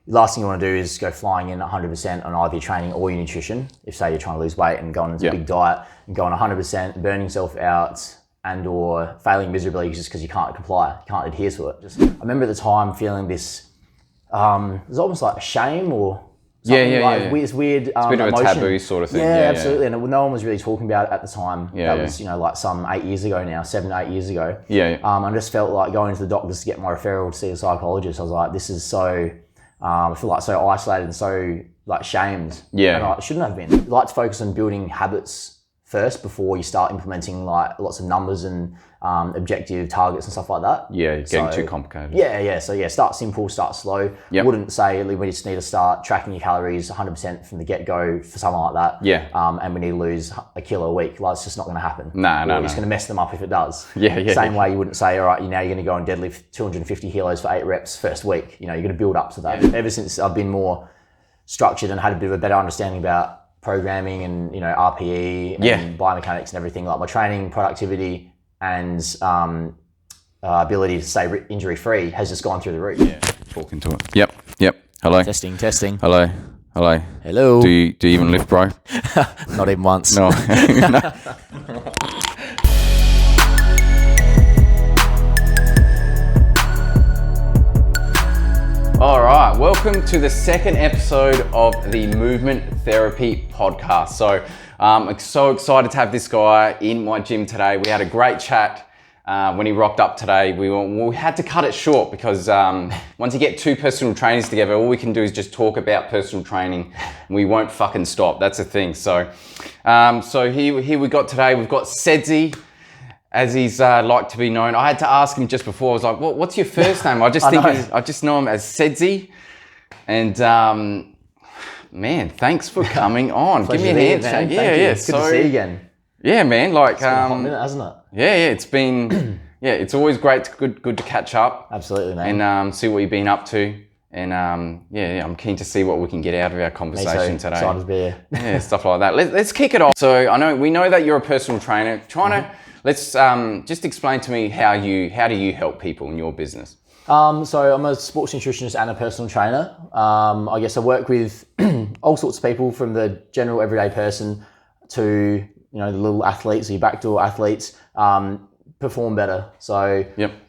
last thing you want to do is go flying in 100% on either your training or your nutrition. If say you're trying to lose weight and going into a big diet and going 100%, burning yourself out and or failing miserably just because you can't comply, you can't adhere to it. I remember at the time feeling this, it was almost like a shame or something. It's weird it's a bit of emotion. a taboo sort of thing. Yeah, absolutely. And no one was really talking about it at the time. That was, like some 8 years ago now, 7-8 years ago. I just felt like going to the doctors to get my referral to see a psychologist. I was like, this is so, I feel like so isolated and so like shamed. Yeah. And I shouldn't have been. You like to focus on building habits first before you start implementing like lots of numbers and objective targets and stuff like that. Yeah, it's getting too complicated. Yeah. So start simple, start slow. Yep. Wouldn't say we just need to start tracking your calories 100% from the get-go for something like that. Yeah. And we need to lose a kilo a week. Like, it's just not going to happen. No. It's going to mess them up if it does. Yeah. Same way you wouldn't say, all right, now you're going to go and deadlift 250 kilos for 8 reps first week. You're going to build up to that. Ever since I've been more structured and had a bit of a better understanding about programming and RPE and biomechanics and everything, like my training, productivity and ability to stay injury free has just gone through the roof. Yeah, talking to it. Yep. Hello. Testing. Hello. Do you even lift, bro? Not even once. No. All right, welcome to the second episode of the Movement Therapy Podcast. So I'm so excited to have this guy in my gym today. We had a great chat when he rocked up today. We had to cut it short because once you get two personal trainers together, all we can do is just talk about personal training. We won't fucking stop. That's the thing. So here we got today. We've got Sedsy, as he's like to be known. I had to ask him just before. I was like, what's your first name? I just know him as Sedsy. And man, thanks for coming on. Give me a handshake. It's good to see you again. Yeah, man. Like, it's been a hot minute, hasn't it? Yeah. It's been, it's always great, good to catch up. Absolutely, man. And see what you've been up to. And I'm keen to see what we can get out of our conversation today. Excited to be here. Yeah, stuff like that. Let's kick it off. So we know that you're a personal trainer. Let's just explain to me how do you help people in your business? So I'm a sports nutritionist and a personal trainer. I guess I work with all sorts of people, from the general everyday person to the little athletes, your backdoor athletes, perform better. So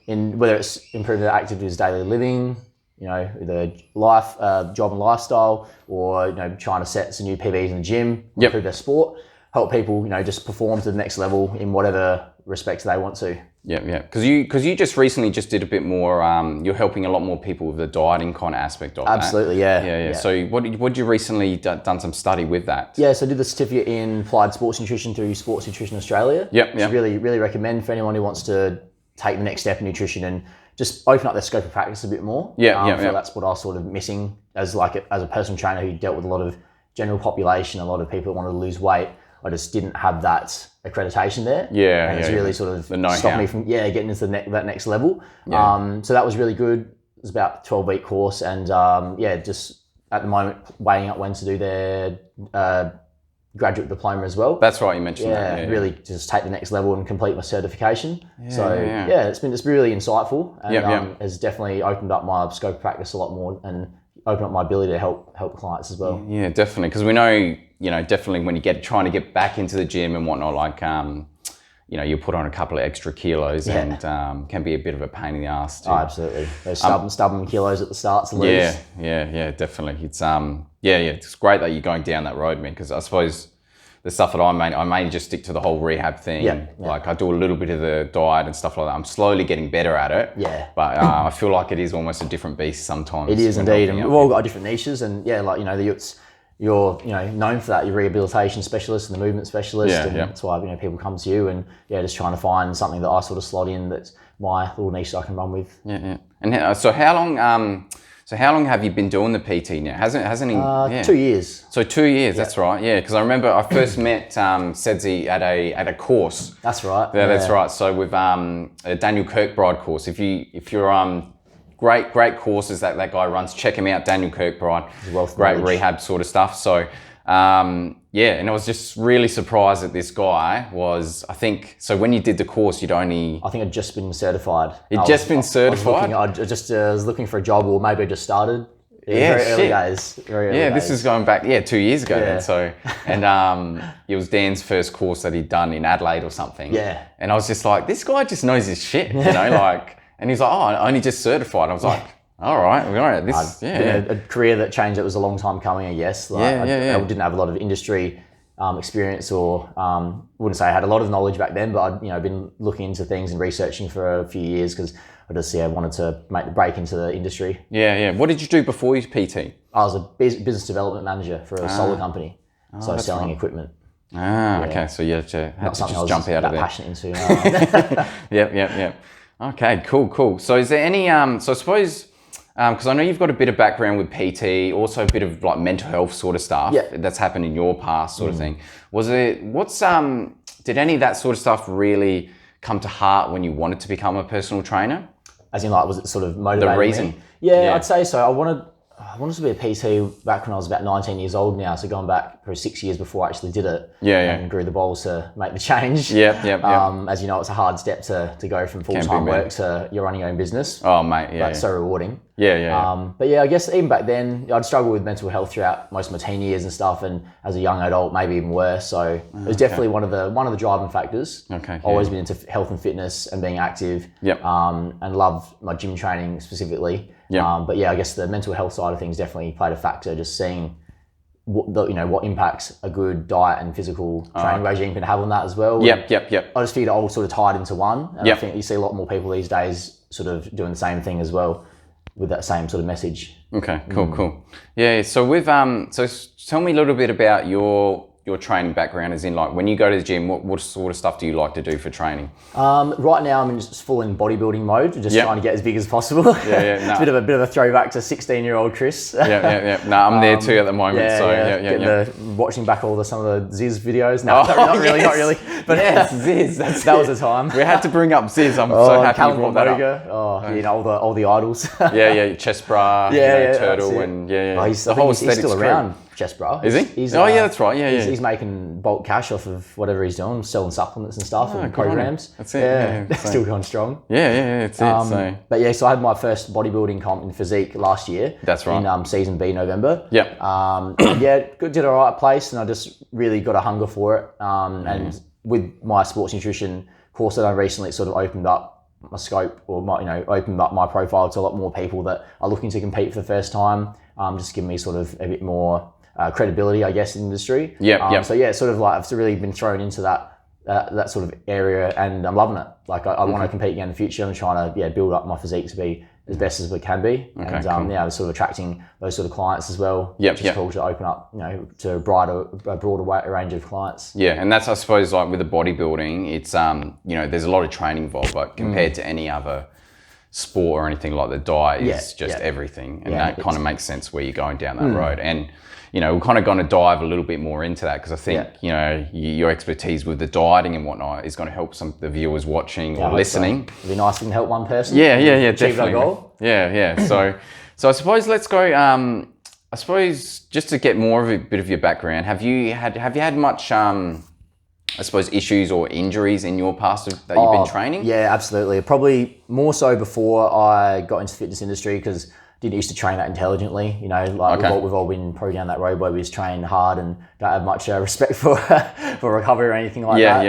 in whether it's improving their activities, daily living, the life, job and lifestyle, or trying to set some new PBs in the gym, improve their sport, help people just perform to the next level in whatever respects they want to. Because you just recently did a bit more. You're helping a lot more people with the dieting kind of aspect of Absolutely, that. Yeah. So what did you recently done some study with that? Yeah, so I did the certificate in applied sports nutrition through Sports Nutrition Australia. Which I really recommend for anyone who wants to take the next step in nutrition and just open up their scope of practice a bit more. That's what I was sort of missing as a personal trainer who dealt with a lot of general population, a lot of people that wanted to lose weight. I just didn't have that accreditation there. And it's really sort of stopped me from getting into that next level. So that was really good. It was about a 12-week course, and just at the moment weighing up when to do their graduate diploma as well. That's right, you mentioned that. Really just take the next level and complete my certification. It's been really insightful, and has definitely opened up my scope of practice a lot more and opened up my ability to help clients as well. Yeah, definitely, because we know definitely when you trying to get back into the gym and whatnot, like you put on a couple of extra kilos and can be a bit of a pain in the ass too. Oh, absolutely. Those stubborn kilos at the start to lose. Yeah, definitely. It's it's great that you're going down that road, man, because I suppose the stuff that I mainly just stick to the whole rehab thing. Like I do a little bit of the diet and stuff like that. I'm slowly getting better at it. But I feel like it is almost a different beast sometimes. It is indeed, and we've all got different niches, and you're known for that. You're a rehabilitation specialist and the movement specialist, and that's why people come to you and just trying to find something that I sort of slot in that's my little niche that I can run with. And so how long have you been doing the PT now? Hasn't he? 2 years. So 2 years, that's right. Yeah, because I remember I first met Sedsy at a course. That's right. That's right. So with a Daniel Kirkbride course. If you're great courses that guy runs, check him out, Daniel Kirkbride. Great rehab sort of stuff. So and I was just really surprised that this guy was, I think, so when you did the course, I think I'd just been certified. You'd just been certified? I was looking for a job, or maybe I just started Very early days. This is going back 2 years ago then. So, and it was Dan's first course that he'd done in Adelaide or something. Yeah. And I was just like, this guy just knows his shit, you know, like, and he's like, oh, I only just certified. I was like, all right, this, been a career that changed. It was a long time coming, I guess. Like, I didn't have a lot of industry experience, or wouldn't say I had a lot of knowledge back then, but I'd been looking into things and researching for a few years because I just wanted to make the break into the industry. What did you do before you PT? I was a business development manager for a solar company, so selling equipment. Okay, so you had to just jump out of there. Passionate into. Yep. Okay, cool. So is there any so I suppose, because I know you've got a bit of background with PT, also a bit of like mental health sort of stuff that's happened in your past sort of thing. Did any of that sort of stuff really come to heart when you wanted to become a personal trainer? As in, like, was it sort of motivating the reason? Me? Yeah, I'd say so. I wanted to be a PT back when I was about 19 years old now, so going back for 6 years before I actually did it. And grew the balls to make the change. As you know, it's a hard step to go from full-time work to you're running your own business. Oh, mate, But it's so rewarding. But I guess even back then, I'd struggled with mental health throughout most of my teen years and stuff, and as a young adult, maybe even worse. So it was definitely one of the driving factors. Always been into health and fitness and being active. And loved my gym training specifically. But I guess the mental health side of things definitely played a factor. Just seeing what impacts a good diet and physical training regime can have on that as well. I just figured it all sort of tied into one. And I think you see a lot more people these days sort of doing the same thing as well, with that same sort of message. Okay, cool. So with so tell me a little bit about your training background, as in, like, when you go to the gym, what sort of stuff do you like to do for training? Right now I'm just full in bodybuilding mode, just trying to get as big as possible. It's a bit of a throwback to 16-year-old Chris. No, I'm there too at the moment. Watching back some of the Ziz videos. No, not really. But Ziz, that was the time. We had to bring up Ziz. I'm so happy you brought that up. All the idols. Chest bra, turtle, and he's still around. Chest bra. Is he? That's right. He's making bulk cash off of whatever he's doing, selling supplements and stuff and programs. That's it. Still going strong. It's it. But so I had my first bodybuilding comp in Physique last year. That's right. In season B, November. Did all right place, and I just really got a hunger for it. And with my sports nutrition course that I recently, sort of opened up my scope, or opened up my profile to a lot more people that are looking to compete for the first time. Just give me sort of a bit more credibility, I guess, in the industry. So it's sort of like I've really been thrown into that sort of area, and I'm loving it. Like I want to compete again in the future. I'm trying to build up my physique to be as best as it can be. And I was sort of attracting those sort of clients as well. Which is cool to open up, to a broader range of clients. And that's, I suppose, like with the bodybuilding, it's there's a lot of training involved, but compared to any other sport or anything like the diet is just everything, and that kind of makes sense where you're going down that road. And we're kind of going to dive a little bit more into that, because I think your expertise with the dieting and whatnot is going to help some of the viewers watching or listening. It'd be nice if we can help one person. Definitely. That goal. So I suppose let's go. I suppose just to get more of a bit of your background, have you had much I suppose issues or injuries in your past that you've been training? Yeah, absolutely. Probably more so before I got into the fitness industry, because didn't used to train that intelligently. We've all been probably down that road where we just train hard and don't have much respect for recovery or anything like that.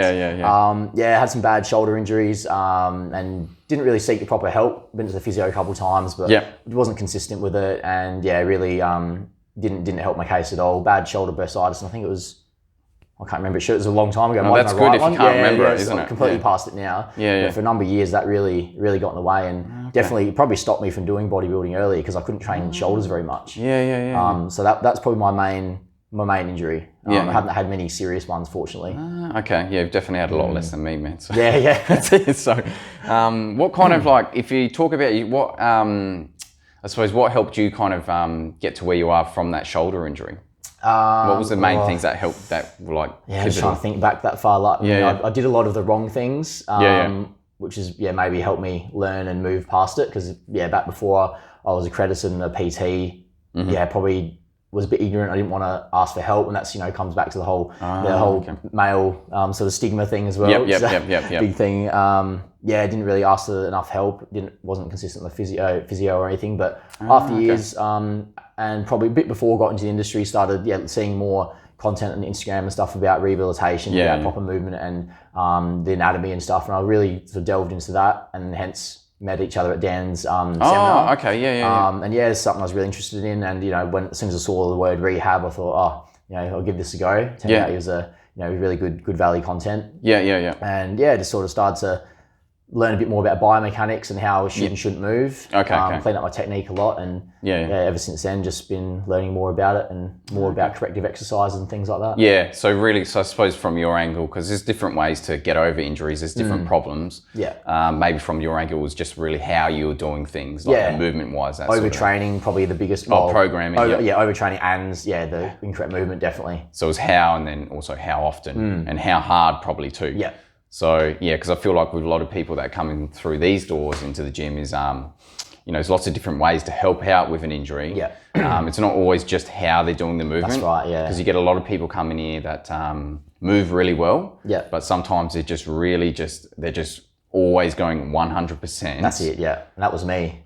Had some bad shoulder injuries and didn't really seek the proper help. Been to the physio a couple of times, but wasn't consistent with it, and really didn't help my case at all. Bad shoulder bursitis, and I think it was, I can't remember. It was a long time ago. No, that's good if you can't remember it, isn't it? Completely past it now. But for a number of years, that really got in the way, and definitely probably stopped me from doing bodybuilding early, because I couldn't train shoulders very much. So that's probably my main injury. I haven't had many serious ones, fortunately. You've definitely had a lot less than me, man. So. So, what kind of, like, if you talk about what, I suppose, what helped you kind of get to where you are from that shoulder injury? What was the main things that helped that, like? I'm just trying to think back that far. Like, I did a lot of the wrong things, which is maybe helped me learn and move past it. Because back before I was accredited in a PT, probably was a bit ignorant. I didn't want to ask for help, and that's, comes back to the whole male sort of stigma thing as well. Yep. Big thing. I didn't really ask for enough help. Wasn't consistent with physio or anything. But after years, and probably a bit before I got into the industry, started seeing more content on Instagram and stuff about rehabilitation, about proper movement and the anatomy and stuff. And I really sort of delved into that, and hence met each other at Dan's seminar. Okay, And it's something I was really interested in. And as soon as I saw the word rehab, I thought, I'll give this a go. Turned out he was a really good value content. And just sort of started to learn a bit more about biomechanics and how I should and shouldn't move. Clean up my technique a lot, and ever since then just been learning more about it and more about corrective exercises and things like that. So I suppose from your angle, because there's different ways to get over injuries, there's different problems. Maybe from your angle was just really how you were doing things, like movement wise. Overtraining, probably the biggest. Programming. Overtraining and the incorrect movement, definitely. So it was how, and then also how often and how hard probably too. So because I feel like with a lot of people that are coming through these doors into the gym is, there's lots of different ways to help out with an injury. It's not always just how they're doing the movement. That's right, Because you get a lot of people coming here that move really well. But sometimes they're just always going 100%. That's it, And that was me.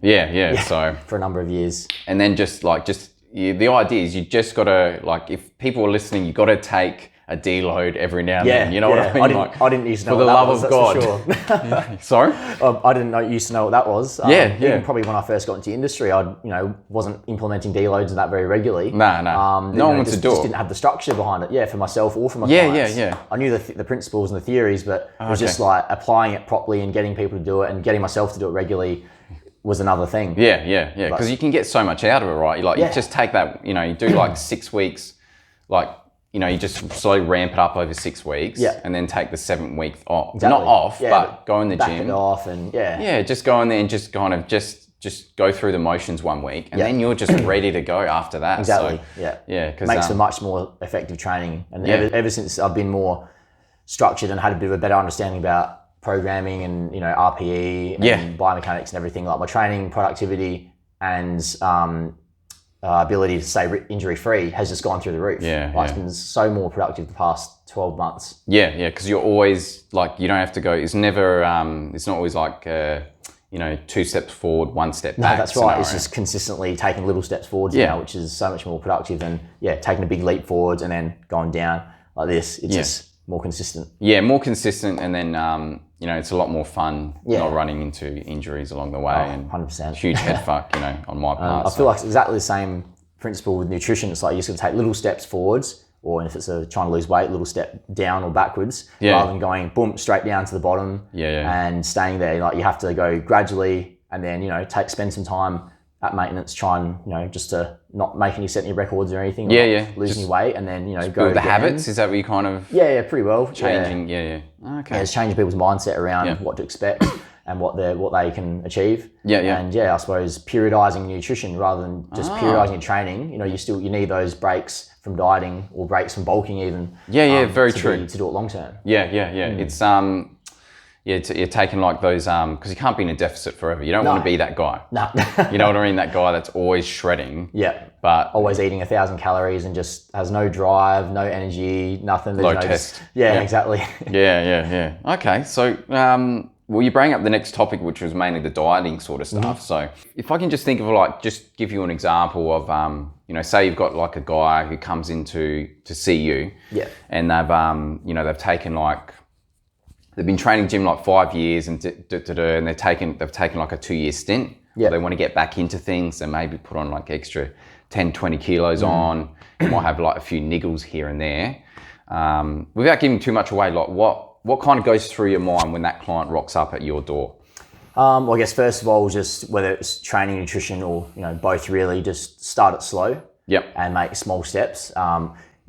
So for a number of years. And then the idea is you just gotta, if people are listening, you gotta take a deload every now and then. You know what I mean? I didn't used to know for the love of God. For sure. Sorry? I didn't used to know what that was. Even probably when I first got into the industry, I wasn't implementing deloads and that very regularly. No one wants to do it. Just didn't have the structure behind it. For myself or for my clients. I knew the principles and the theories, but it was just like applying it properly and getting people to do it and getting myself to do it regularly was another thing. Because you can get so much out of it, right? You just take that, you do 6 weeks, you just slowly ramp it up over 6 weeks and then take the 7th week off. Exactly. Not off, but go in the back gym. It off and just go in there and just kind of just go through the motions 1 week and then you're just ready to go after that. Exactly. So, because makes for much more effective training. And ever since I've been more structured and had a bit of a better understanding about programming and RPE and biomechanics and everything, like my training productivity and ability to stay injury free has just gone through the roof. It's been so more productive the past 12 months. Because you're always you don't have to go. It's never. It's not always 2 steps forward, 1 step back. No, that's right. Scenario. It's just consistently taking little steps forwards now, which is so much more productive than taking a big leap forwards and then going down like this. It's just more consistent. More consistent, and then it's a lot more fun not running into injuries along the way. And 100%. Huge head fuck, on my part. I feel like it's exactly the same principle with nutrition. It's like you're just gonna take little steps forwards, or if it's trying to lose weight, little step down or backwards, rather than going boom straight down to the bottom and staying there. You have to go gradually, and then spend some time at maintenance, try and just to not set any records or anything, losing your weight, and then go build the habits. Is that what you kind of pretty well changing? Okay, it's changing people's mindset around what to expect and what they can achieve. And I suppose periodizing nutrition rather than just periodizing your training. You need those breaks from dieting or breaks from bulking even. Very true. To do it long term. It's you're taking those, because you can't be in a deficit forever. You don't want to be that guy. No. You know what I mean? That guy that's always shredding. But always eating 1,000 calories and just has no drive, no energy, nothing. Low test. Exactly. Okay, so you bring up the next topic, which was mainly the dieting sort of stuff. So if I can just think of just give you an example of, say you've got a guy who comes in to see you. And they've taken they've been training gym 5 years and they've taken a 2-year stint. They want to get back into things and maybe put on extra 10, 20 kilos on. You might have a few niggles here and there. Without giving too much away, what kind of goes through your mind when that client rocks up at your door? Well, I guess first of all, just whether it's training, nutrition, or both, really, just start it slow. And make small steps.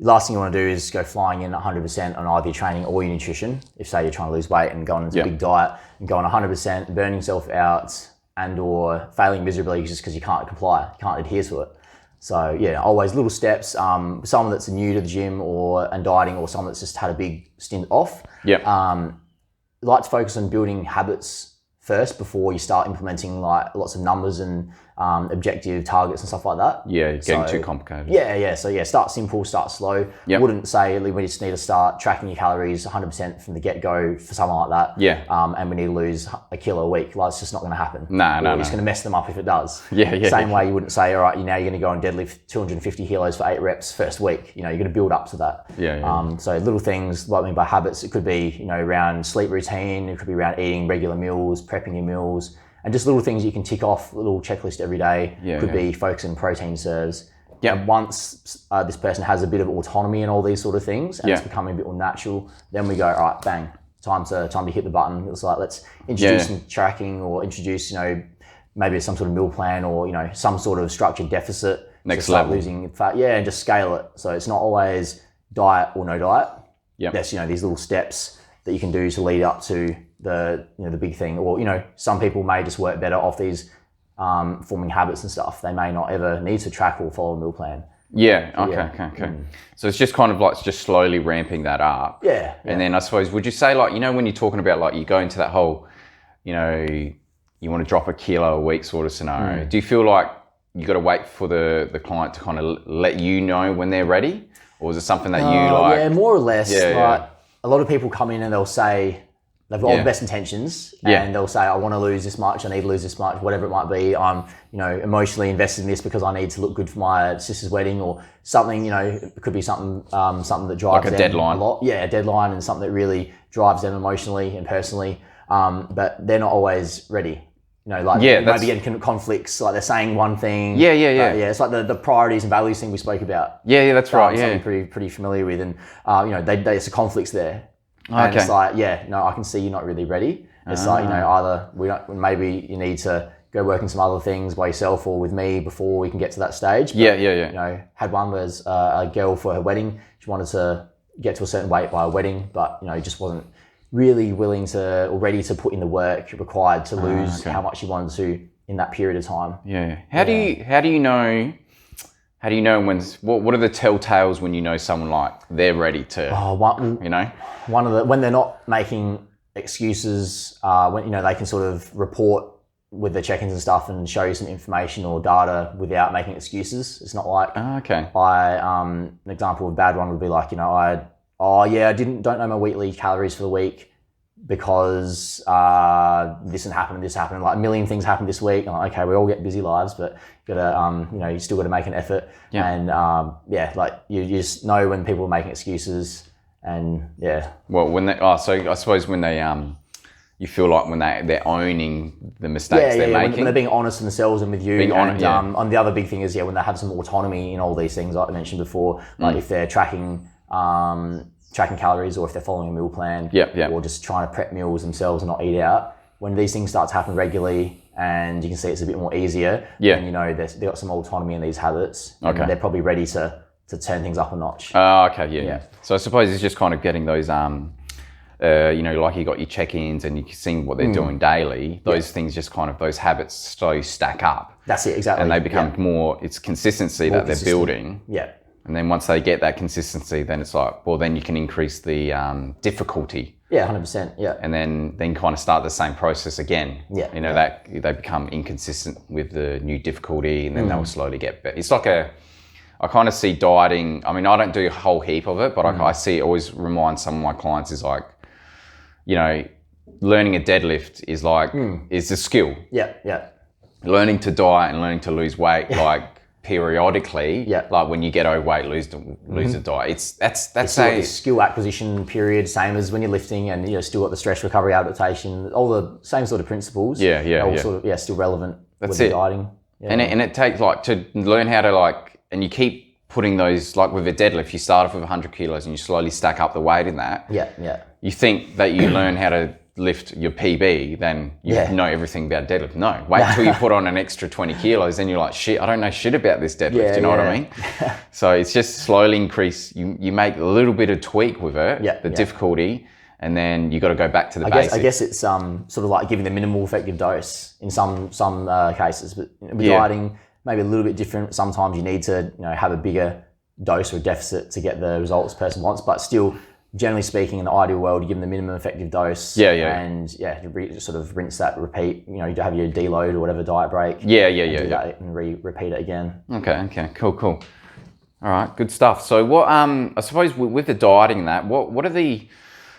The last thing you want to do is go flying in 100% on either your training or your nutrition. If say you're trying to lose weight and going into a big diet and going 100%, burning yourself out and or failing miserably just because you can't comply, you can't adhere to it. So always little steps. Someone that's new to the gym and dieting, or someone that's just had a big stint off. Like to focus on building habits first before you start implementing lots of numbers and objective targets and stuff like that. Yeah, getting too complicated. Yeah. So start simple, start slow. I wouldn't say we just need to start tracking your calories 100% from the get-go for something like that. Yeah. And we need to lose a kilo a week. Like, it's just not going to happen. No. You're just going to mess them up if it does. Yeah. Same way you wouldn't say, all right, you're going to go and deadlift 250 kilos for 8 reps first week. You're going to build up to that. Yeah. So little things, what I mean by habits, it could be, around sleep routine. It could be around eating regular meals, prepping your meals. And just little things you can tick off, little checklist every day. Could be focusing on protein serves. And once this person has a bit of autonomy and all these sort of things, and it's becoming a bit more natural, then we go, all right, bang, time to hit the button. It's like, let's introduce some tracking, or introduce, maybe some sort of meal plan, or, some sort of structured deficit. Next level. Losing fat, and just scale it. So it's not always diet or no diet. There's, these little steps that you can do to lead up to the big thing. Or, some people may just work better off these forming habits and stuff. They may not ever need to track or follow a meal plan. Okay. So it's just kind of like just slowly ramping that up. And then I suppose, would you say, like, when you're talking about, like, you go into that whole, you want to drop a kilo a week sort of scenario, do you feel like you got to wait for the client to kind of let you know when they're ready? Or is it something that you like? Yeah, more or less. A lot of people come in and they'll say, they've got all the best intentions, and they'll say, I want to lose this much, I need to lose this much, whatever it might be. I'm, emotionally invested in this because I need to look good for my sister's wedding, or something, it could be something that drives like a them deadline. a lot. Yeah, a deadline, and something that really drives them emotionally and personally. But they're not always ready. Maybe getting conflicts, like they're saying one thing. It's like the priorities and values thing we spoke about. That's right. Something pretty familiar with, and there's a conflicts there. And it's like, I can see you're not really ready. It's like, either maybe you need to go work on some other things by yourself or with me before we can get to that stage. But, had one where there's a girl for her wedding. She wanted to get to a certain weight by a wedding, but, just wasn't really willing to or ready to put in the work required to lose how much she wanted to in that period of time. How do you know when, what are the telltales when someone, like, they're ready to, when they're not making excuses, when, they can sort of report with the check-ins and stuff and show you some information or data without making excuses. It's not like, an example of a bad one would be like, I don't know my weekly calories for the week because this happened. Like, a million things happened this week. I'm like, okay, we all get busy lives, but you gotta, you still got to make an effort. And like, you just know when people are making excuses, and Well, when they, so I suppose when they you feel like when they're owning the mistakes they're making. When they're being honest with themselves and with you. And the other big thing is, when they have some autonomy in all these things, like I mentioned before, like if they're tracking calories, or if they're following a meal plan, or just trying to prep meals themselves and not eat out. When these things start to happen regularly, and you can see it's a bit more easier, and they've got some autonomy in these habits, and they're probably ready to turn things up a notch. So I suppose it's just kind of getting those, like you got your check-ins and you're seeing what they're doing daily. Those things just kind of, those habits slowly stack up. That's it, exactly. And they become more, it's consistency more that they're building. And then once they get that consistency, then it's like, well, then you can increase the difficulty. 100%. And then kind of start the same process again. That they become inconsistent with the new difficulty, and then they'll slowly get better. It's like I kind of see dieting. I mean, I don't do a whole heap of it, but I see it always reminds some of my clients is like, learning a deadlift is like, is a skill. Learning to diet and learning to lose weight, like, periodically, like when you get overweight, lose the diet. That's a skill acquisition period, same as when you're lifting, and still got the stress recovery adaptation, all the same sort of principles. Sort of still relevant with the dieting. And it takes, like, to learn how to, like, and you keep putting those, like with a deadlift, you start off with 100 kilos and you slowly stack up the weight in that. You think that you learn how to lift your PB, then you know everything about deadlift. No, wait till you put on an extra 20 kilos, then you're like, shit, I don't know shit about this deadlift. You know what I mean? So it's just slowly increase. You make a little bit of tweak with it, the difficulty, and then you got to go back to the basics. I guess it's sort of like giving the minimal effective dose in some cases, but with dieting, maybe a little bit different. Sometimes you need to have a bigger dose or deficit to get the results the person wants, but still generally speaking, in the ideal world, you give them the minimum effective dose. And you sort of rinse that, repeat. You have your deload or whatever diet break. Do that and repeat it again. Okay. Cool. All right, good stuff. So what? I suppose with the dieting and that, what are the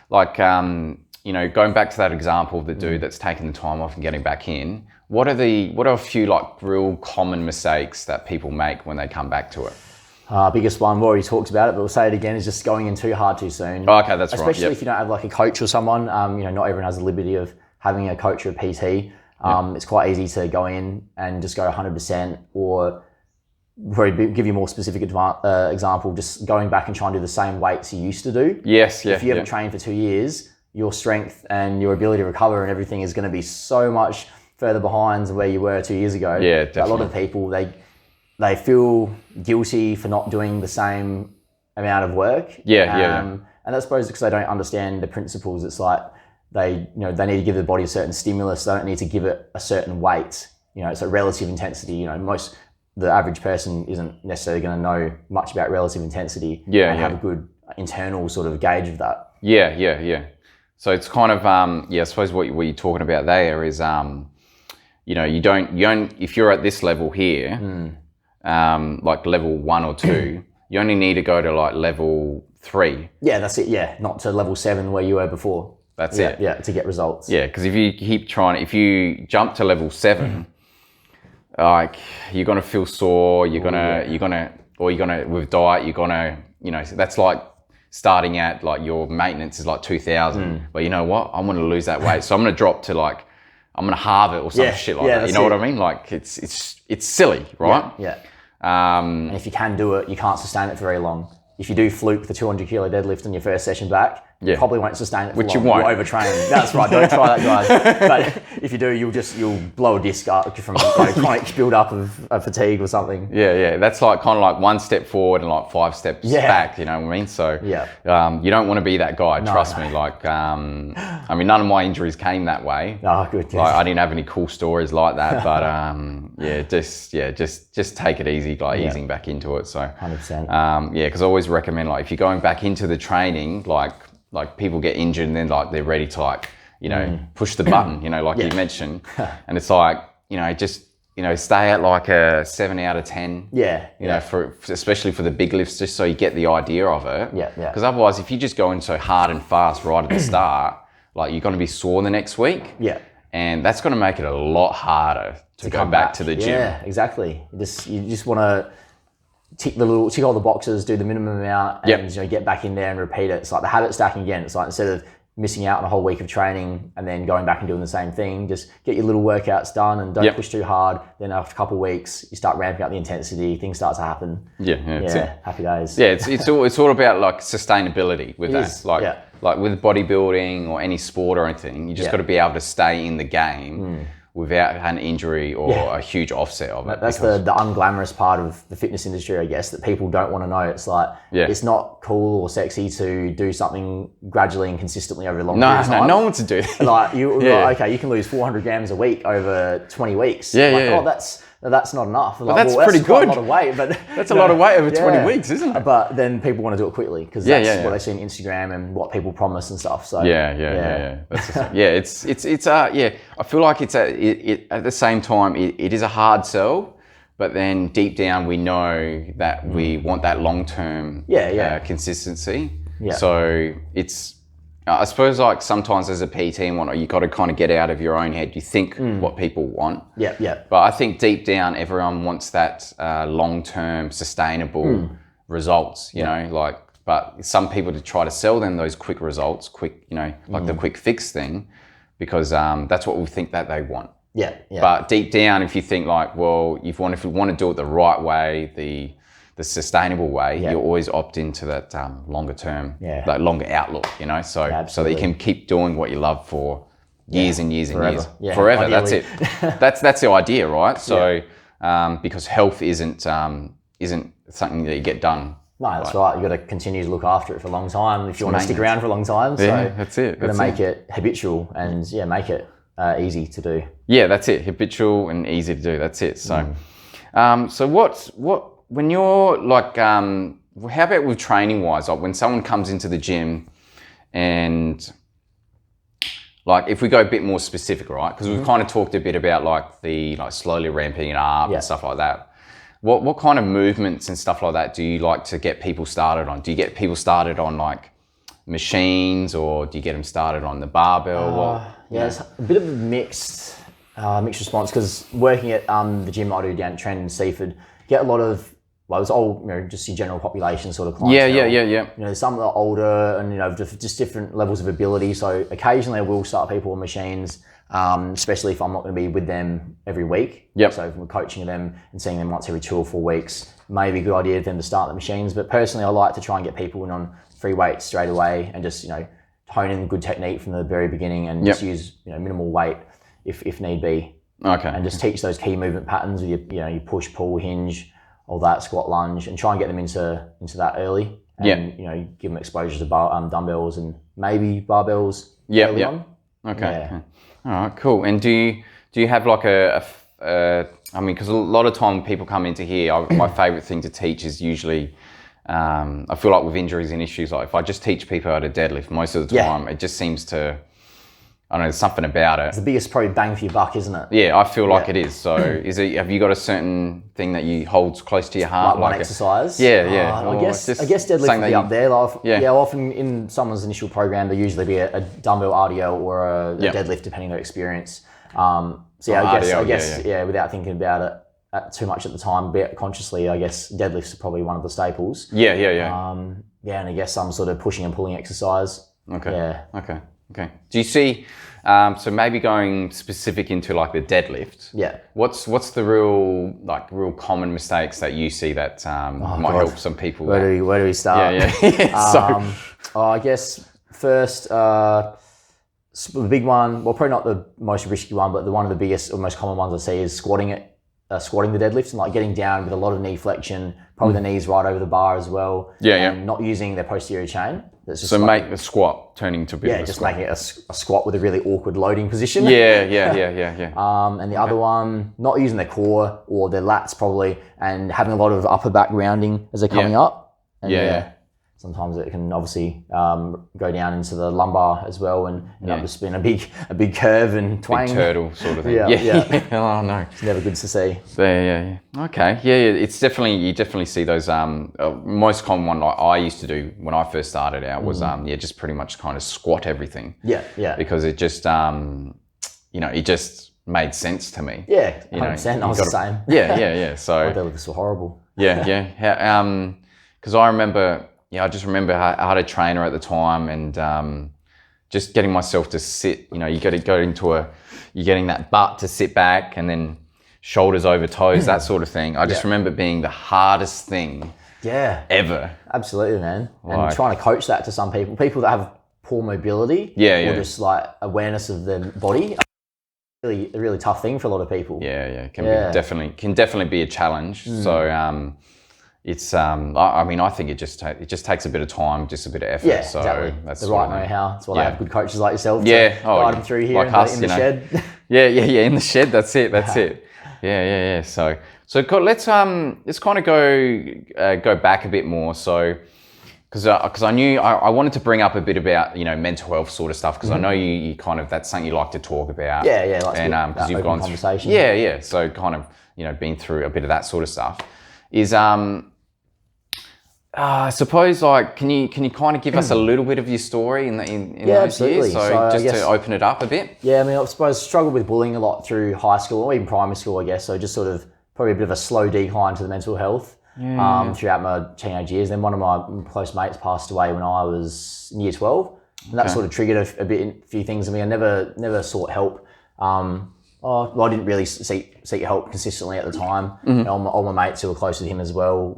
going back to that example of the dude that's taking the time off and getting back in. What are a few real common mistakes that people make when they come back to it? Biggest one, we've already talked about it, but we'll say it again, is just going in too hard too soon. Oh, okay, that's Especially if you don't have a coach or someone. Not everyone has the liberty of having a coach or a PT. It's quite easy to go in and just go 100%, or probably give you a more specific example, just going back and trying to do the same weights you used to do. If you haven't trained for 2 years, your strength and your ability to recover and everything is going to be so much further behind where you were 2 years ago. Yeah, definitely. A lot of people, they feel guilty for not doing the same amount of work. And I suppose because they don't understand the principles. It's like they need to give the body a certain stimulus. They don't need to give it a certain weight. It's a relative intensity. The average person isn't necessarily going to know much about relative intensity and have a good internal sort of gauge of that. So it's kind of I suppose what you're talking about there is you don't if you're at this level here, level 1 or 2, you only need to go to level 3. Yeah, that's it. Yeah, not to level 7 where you were before. That's it. Yeah, to get results. Yeah, because if you keep trying, if you jump to level 7, you're gonna feel sore. You're gonna with diet. You're gonna that's like starting at your maintenance is 2,000. But you know what? I want to lose that weight, so I'm gonna drop to I'm gonna halve it or some shit like that. You know what I mean? It's silly, right? Yeah. And if you can do it, you can't sustain it for very long. If you do fluke the 200 kilo deadlift in your first session back, you probably won't sustain it for long. You won't. You'll overtrain. That's right. Don't try that, guys. But if you do, you'll blow a disc up from chronic build up of fatigue or something. Yeah. That's kind of 1 step forward and 5 steps back. You know what I mean? So you don't want to be that guy. Trust me. I mean, none of my injuries came that way. Oh, good. I didn't have any cool stories like that. But just take it easy, easing back into it. So 100%. Because I always recommend if you're going back into the training, people get injured and then they're ready to push the button, you mentioned, and it's just stay at a 7 out of 10. For especially for the big lifts, just so you get the idea of it. Because otherwise, if you just go in so hard and fast right at the start, you're going to be sore the next week. And that's going to make it a lot harder to go back to the gym. Yeah, exactly. You just want to tick all the boxes, do the minimum amount, and get back in there and repeat it. It's the habit stacking again. It's instead of missing out on a whole week of training and then going back and doing the same thing, just get your little workouts done and don't push too hard. Then after a couple of weeks, you start ramping up the intensity. Things start to happen. Happy days. It's all about sustainability with that. With bodybuilding or any sport or anything, you just got to be able to stay in the game. Without an injury or a huge offset of it. That's the unglamorous part of the fitness industry, I guess, that people don't want to know. It's it's not cool or sexy to do something gradually and consistently over a long period of time. No one wants to do that. You can lose 400 grams a week over 20 weeks. That's not enough. But that's pretty good. Quite a lot of weight, but that's a lot of weight over 20 weeks, isn't it? But then people want to do it quickly because that's what they see on Instagram and what people promise and stuff. So That's I feel like it's at the same time it is a hard sell, but then deep down we know that we want that long term consistency. So it's. I suppose sometimes as a PT and whatnot, you got to kind of get out of your own head. You think what people want. But I think deep down, everyone wants that long-term sustainable results, you know, but some people to try to sell them those quick results, the quick fix thing, because that's what we think that they want. But deep down, if you think if you want to do it the right way, the sustainable way, you always opt into that longer term, that longer outlook, so that you can keep doing what you love for years and years and years. Forever. Ideally. That's it. That's the idea, right? So because health isn't something that you get done. No, that's right. You've got to continue to look after it for a long time if you want to stick around for a long time. So that's it. You've got to make it habitual and make it easy to do. Yeah, that's it. Habitual and easy to do. That's it. So, so what when you're how about with training wise? When someone comes into the gym, And like, if we go a bit more specific, right? Because we've kind of talked a bit about like slowly ramping it up and stuff like that. What kind of movements and stuff like that do you like to get people started on? Do you get people started on like machines, or do you get them started on the barbell? It's a bit of a mixed response, because working at the gym I do down at Trent and Seaford, get a lot of, well, it's all, just your general population sort of clientele. Yeah. Some that are older and, just different levels of ability. So occasionally I will start people on machines, especially if I'm not going to be with them every week. So if we're coaching them and seeing them once every 2 or 4 weeks, maybe a good idea for them to start the machines. But personally, I like to try and get people in on free weights straight away and just, hone in good technique from the very beginning and just use, minimal weight if need be. Okay. And just teach those key movement patterns with your push, pull, hinge, all that, squat, lunge, and try and get them into that early. And, give them exposure to dumbbells and maybe barbells early on. Okay. All right, cool. And do you have like because a lot of time people come into here, my favorite thing to teach is usually, I feel like with injuries and issues, like if I just teach people how to deadlift, most of the time, it just seems to, I don't know, there's something about it. It's the biggest probably bang for your buck, isn't it? Yeah, I feel like it is. So have you got a certain thing that you hold close to your heart? Like one exercise? Yeah. I guess deadlift would be up there. Like, often in someone's initial program, there usually be a dumbbell RDL or a deadlift, depending on their experience. I guess, without thinking about it too much at the time, but consciously, I guess deadlifts are probably one of the staples. Yeah. And I guess some sort of pushing and pulling exercise. Okay. Yeah. Okay. Do you see, so maybe going specific into like the deadlift? Yeah. What's the real common mistakes that you see that might help some people? Where do we start? Yeah. I guess first, the big one, well, probably not the most risky one, but one of the biggest or most common ones I see is squatting the deadlifts and like getting down with a lot of knee flexion, probably the knees right over the bar as well. And not using their posterior chain. So make the squat turning to a bit of a just squat. making it a squat with a really awkward loading position. Yeah. And the other one, not using their core or their lats probably, and having a lot of upper back rounding as they're coming up. And sometimes it can obviously go down into the lumbar as well and end up just being a big curve and twang. Big turtle sort of thing. Yeah. Oh no. It's never good to see. Yeah. Okay. Yeah. It's definitely, you definitely see those, most common one like I used to do when I first started out was, just pretty much kind of squat everything. Yeah. Because it just, it just made sense to me. Yeah, 100%. I was the same. Yeah. So. My deadlifts were horrible. Yeah. Because I remember, I just remember I had a trainer at the time and just getting myself to sit, you got to go into you're getting that butt to sit back and then shoulders over toes, that sort of thing. I just remember being the hardest thing ever. Absolutely, man. And trying to coach that to some people that have poor mobility or just like awareness of their body, a really tough thing for a lot of people. It can definitely be a challenge. So, it's I think it just takes a bit of time, just a bit of effort. Yeah, so exactly. That's the right know-how. That's why I have good coaches like yourself to guide them through here like us, in the shed. Yeah, in the shed. That's it. Yeah. So let's kind of go back a bit more. So because I knew I wanted to bring up a bit about mental health sort of stuff because I know you kind of, that's something you like to talk about. Yeah. And because you've gone conversation. Yeah. So kind of been through a bit of that sort of stuff. Is I suppose like can you kind of give us a little bit of your story in those absolutely. years? So just to open it up a bit. Yeah, I suppose struggled with bullying a lot through high school or even primary school, I guess. So just sort of probably a bit of a slow decline to the mental health throughout my teenage years. Then one of my close mates passed away when I was in year 12. And that sort of triggered a few things in me. I never sought help. I didn't really seek help consistently at the time. All my mates who were close with him as well,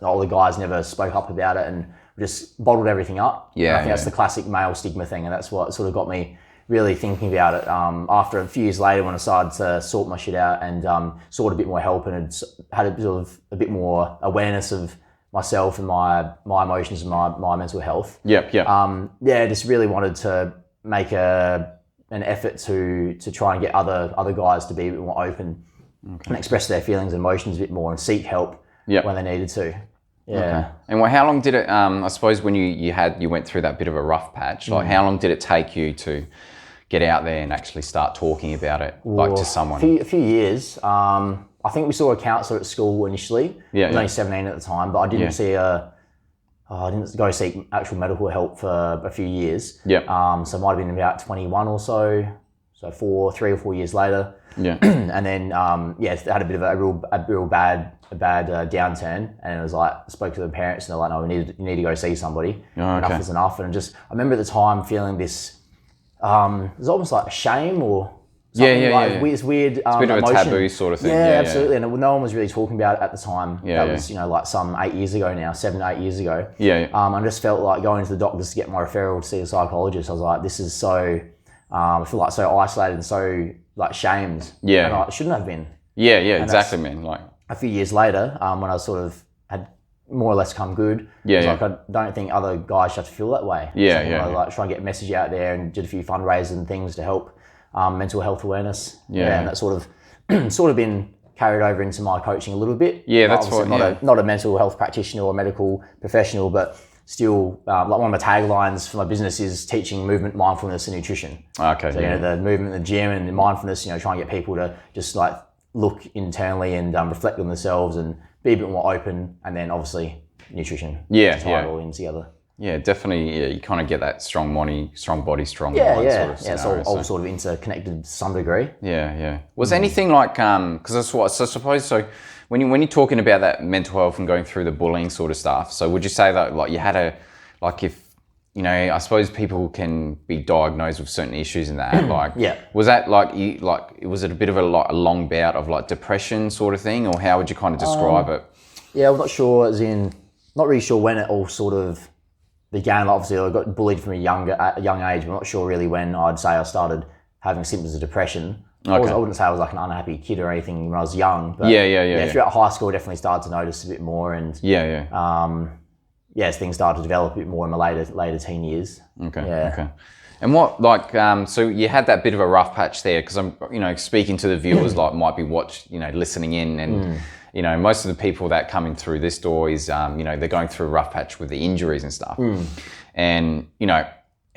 all the guys never spoke up about it and just bottled everything up. I think that's the classic male stigma thing, and that's what sort of got me really thinking about it. After a few years later, when I started to sort my shit out and sought a bit more help and had a bit more awareness of myself and my emotions and my mental health. Just really wanted to make an effort to try and get other guys to be a bit more open and express their feelings and emotions a bit more and seek help when they needed to. Yeah. Okay. And how long did it, I suppose when you went through that bit of a rough patch, like how long did it take you to get out there and actually start talking about it, like to someone? A few years. I think we saw a counsellor at school initially. I was only 17 at the time, but I didn't I didn't go seek actual medical help for a few years. So it might have been about 21 or so. So 3 or 4 years later. And then it had a bit of a real bad downturn, and it was like, I spoke to the parents and they're like, no, you need to go see somebody. Enough is enough. And I remember at the time feeling this, it was almost like a shame or something, this weird it's a bit of a taboo sort of thing. Absolutely. And no one was really talking about it at the time. That was, like some 8 years ago now, 7 to 8 years ago. I just felt like going to the doctors to get my referral to see a psychologist. I was like, this is so, I feel like so isolated and so like shamed. And I shouldn't have been. Exactly, man. Like a few years later, when I sort of had more or less come good, like, I don't think other guys should have to feel that way. I like try and get a message out there and did a few fundraisers and things to help mental health awareness. And that's sort of been carried over into my coaching a little bit. That's what. Not a mental health practitioner or a medical professional, but still, like one of my taglines for my business is teaching movement, mindfulness, and nutrition. Okay. So the movement in the gym and the mindfulness, try and get people to just like look internally and reflect on themselves and be a bit more open, and then obviously nutrition. Tie it all in together. Yeah, definitely. Yeah, you kind of get that strong body, strong mind sort of scenario. It's all sort of interconnected to some degree. Was anything like because that's what I suppose. So when you're talking about that mental health and going through the bullying sort of stuff, so would you say that like you had I suppose people can be diagnosed with certain issues in that. Was that was it a bit of a long bout of like depression sort of thing, or how would you kind of describe it? I'm not sure. Not really sure when it all sort of began. Obviously, I got bullied from a young age, but I'm not sure really when I'd say I started having symptoms of depression. I wouldn't say I was like an unhappy kid or anything when I was young. But throughout high school, I definitely started to notice a bit more, and as things started to develop a bit more in my later teen years. Okay. And what so you had that bit of a rough patch there, because I'm speaking to the viewers like might be listening in, and most of the people that coming through this door is they're going through a rough patch with the injuries and stuff, and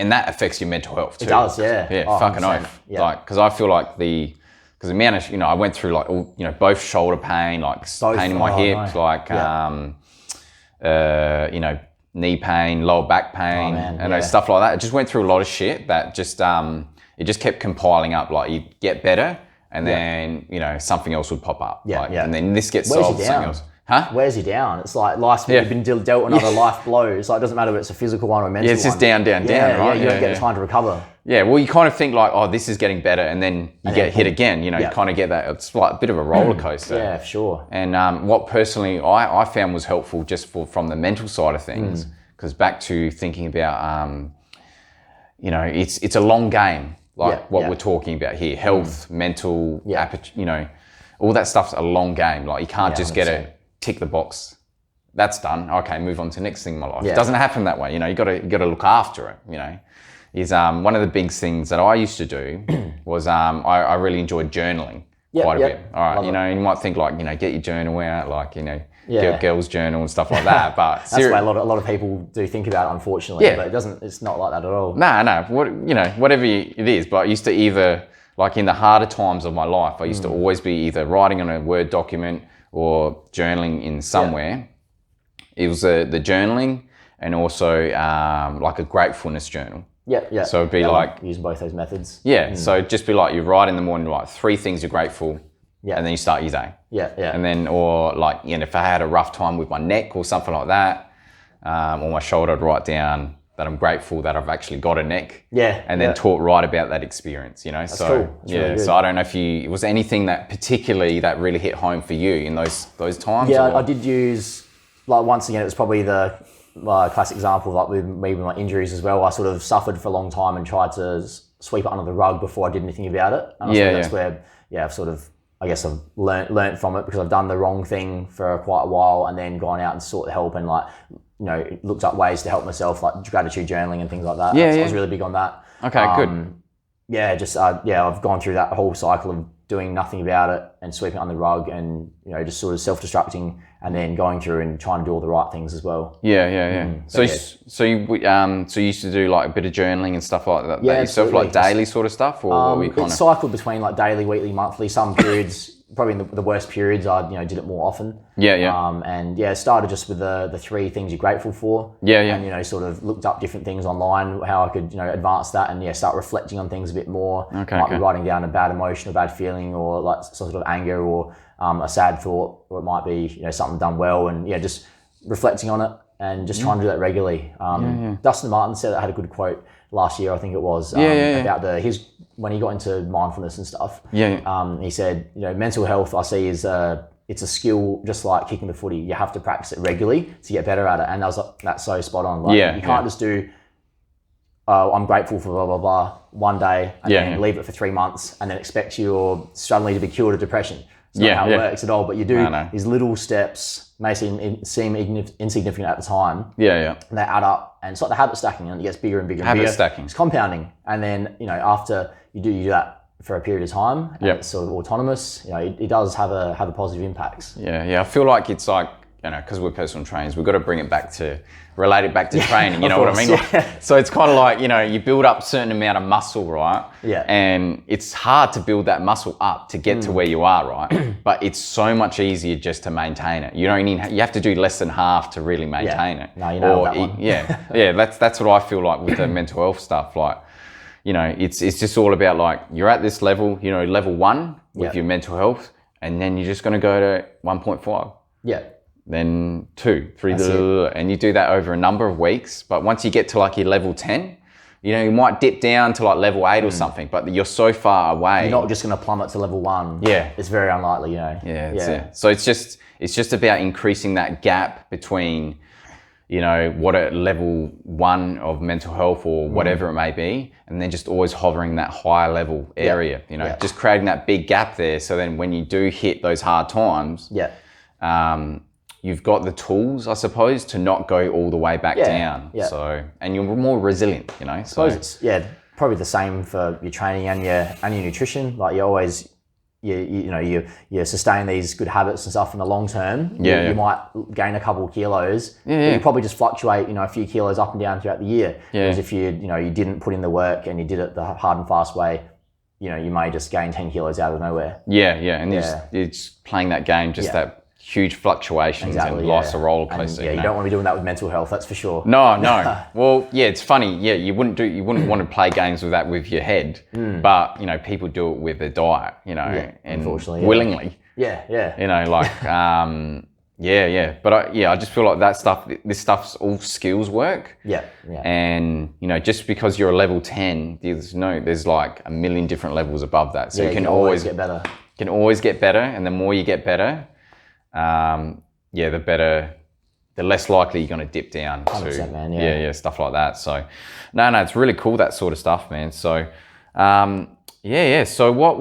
and that affects your mental health too. It does, fucking oath. Like, because I feel like the amount of I went through like all both shoulder pain, like pain in my hips, knee pain, lower back pain, and stuff like that. It just went through a lot of shit that just it just kept compiling up. Like you get better, and then something else would pop up. And then this gets solved. Something else. Wears you down. It's like life's been dealt another life blow. It's like, it doesn't matter if it's a physical one or a mental one. It's just down, right? You don't get the time to recover. Well, you kind of think like, oh, this is getting better, and then you get hit again. You kind of get that. It's like a bit of a roller coaster. Yeah, for sure. And what personally I found was helpful just from the mental side of things, because back to thinking about, it's a long game. Like what we're talking about here, health, mental, all that stuff's a long game. Like you can't just get it. Tick the box, that's done. Okay, move on to the next thing in my life. It doesn't happen that way. You got to look after it. Is one of the big things that I used to do was I really enjoyed journaling quite a bit. All right, you might think like get your journal out, like girls' journal and stuff like that. But that's the way a lot of people do think about it, unfortunately. But it doesn't. It's not like that at all. No. Whatever it is. But I used to either like in the harder times of my life, I used to always be either writing on a Word document or journaling in somewhere. It was the journaling, and also like a gratefulness journal. So it'd be like using both those methods. So it'd just be like you write in the morning like 3 things you're grateful, and then you start your day. And then, or like if I had a rough time with my neck or something like that, or my shoulder, I'd write down that I'm grateful that I've actually got a neck. And then write about that experience, That's cool. Really so I don't know if was anything that particularly that really hit home for you in those times? I did use, like, once again, it was probably the classic example, like with me with my injuries as well. I sort of suffered for a long time and tried to sweep it under the rug before I did anything about it. And I think that's where, I've sort of, I guess I've learnt from it, because I've done the wrong thing for quite a while and then gone out and sought the help and looked up ways to help myself, like gratitude journaling and things like that. I was really big on that. Okay, good. I've gone through that whole cycle of doing nothing about it and sweeping it under the rug and, you know, just sort of self-destructing and then going through and trying to do all the right things as well. So you used to do like a bit of journaling and stuff like that, yourself, like daily sort of stuff, or were you kind of cycled between like daily, weekly, monthly, some periods. Probably in the worst periods, I did it more often. And started just with the 3 things you're grateful for. And, you know, sort of looked up different things online, how I could, you know, advance that and start reflecting on things a bit more. Might be writing down a bad emotion, a bad feeling, or like sort of anger, or a sad thought, or it might be, you know, something done well, and just reflecting on it and just trying to do that regularly. Dustin Martin said I had a good quote last year, I think it was, about when he got into mindfulness and stuff. He said, you know, mental health I see is it's a skill just like kicking the footy. You have to practice it regularly to get better at it. And that's so spot on. Like, you can't just do, I'm grateful for blah, blah, blah, one day and then leave it for 3 months and then expect you're suddenly to be cured of depression. It's not how it works at all, but you do these little steps, may seem insignificant at the time. And they add up, and it's like the habit stacking, and it gets bigger and bigger and bigger. Habit stacking. It's compounding. And then, you know, after you do that for a period of time, and it's sort of autonomous, you know, it does have a positive impacts. I feel like it's like, you know, because we're personal trainers, we've got to relate it back to training, you know what I mean? So it's kind of like, you know, you build up a certain amount of muscle, right? And it's hard to build that muscle up to get to where you are, right? But it's so much easier just to maintain it. You have to do less than half to really maintain it. No, you know that one. That's what I feel like with the mental health stuff. Like, you know, it's just all about like, you're at this level, you know, level 1 with your mental health, and then you're just going to go to 1.5. Then 2, 3, and you do that over a number of weeks. But once you get to like your level 10, you know, you might dip down to like level 8 or something, but you're so far away. You're not just going to plummet to level 1. It's very unlikely, you know. That's it. So it's just about increasing that gap between, you know, what a level 1 of mental health or whatever it may be, and then just always hovering that higher level area, you know, just creating that big gap there. So then when you do hit those hard times, you've got the tools, I suppose, to not go all the way back down. So, and you're more resilient, you know. I suppose it's probably the same for your training and your nutrition. Like you always, you sustain these good habits and stuff in the long term. You might gain a couple of kilos. But you probably just fluctuate, you know, a few kilos up and down throughout the year. Whereas if you didn't put in the work and you did it the hard and fast way, you know, you may just gain 10 kilos out of nowhere. And you're just playing that game, that huge fluctuations, and life's a roller coaster. And, you don't want to be doing that with mental health, that's for sure. No. Well, it's funny. You wouldn't want to play games with that with your head, but you know, people do it with their diet, you know, and unfortunately, willingly. You know, like, But I just feel like this stuff's all skills work. And you know, just because you're a level 10, there's like a million different levels above that. So you can always get better. You can always get better, and the more you get better, the less likely you're going to dip down to, man, stuff like that. So, no, it's really cool, that sort of stuff, man. So, So what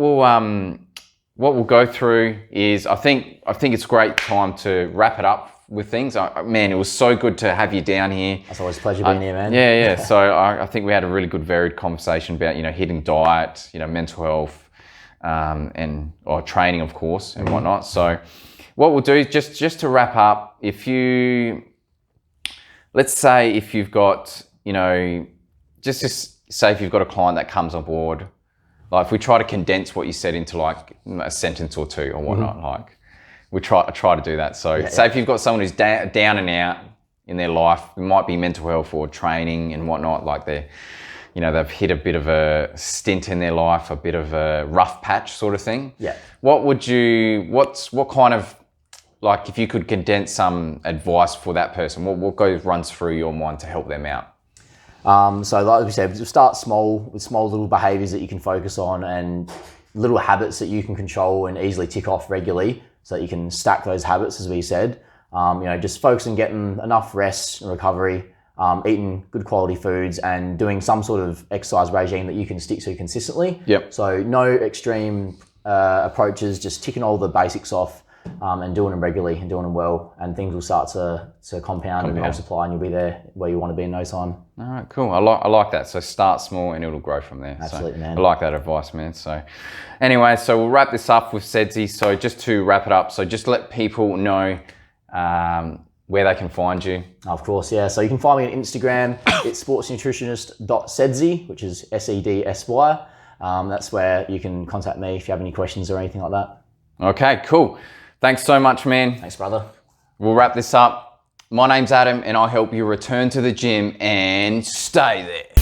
we'll go through is, I think it's a great time to wrap it up with things. Man, it was so good to have you down here. It's always a pleasure being here, man. So I think we had a really good, varied conversation about, you know, hitting diet, you know, mental health, or training, of course, and whatnot. So, what we'll do, just to wrap up, let's say if you've got, you know, just say if you've got a client that comes on board, like if we try to condense what you said into like a sentence or two or whatnot, like we try to do that. So say if you've got someone who's down and out in their life, it might be mental health or training and whatnot, like they've hit a bit of a stint in their life, a bit of a rough patch sort of thing. What kind of, like, if you could condense some advice for that person, what runs through your mind to help them out? So like we said, start small with small little behaviors that you can focus on and little habits that you can control and easily tick off regularly, so that you can stack those habits, as we said. You know, just focus on getting enough rest and recovery, eating good quality foods, and doing some sort of exercise regime that you can stick to consistently. So no extreme approaches, just ticking all the basics off. and doing them regularly and doing them well, and things will start to compound and multiply, and you'll be there where you want to be in no time. All right, cool. I like that. So start small and it'll grow from there. Absolutely, man. I like that advice, man. So anyway, so we'll wrap this up with Sedsy. So just to wrap it up, so just let people know where they can find you. Of course, yeah. So you can find me on Instagram. It's sportsnutritionist.sedsy, which is SEDSY. That's where you can contact me if you have any questions or anything like that. Okay, cool. Thanks so much, man. Thanks, brother. We'll wrap this up. My name's Adam, and I help you return to the gym and stay there.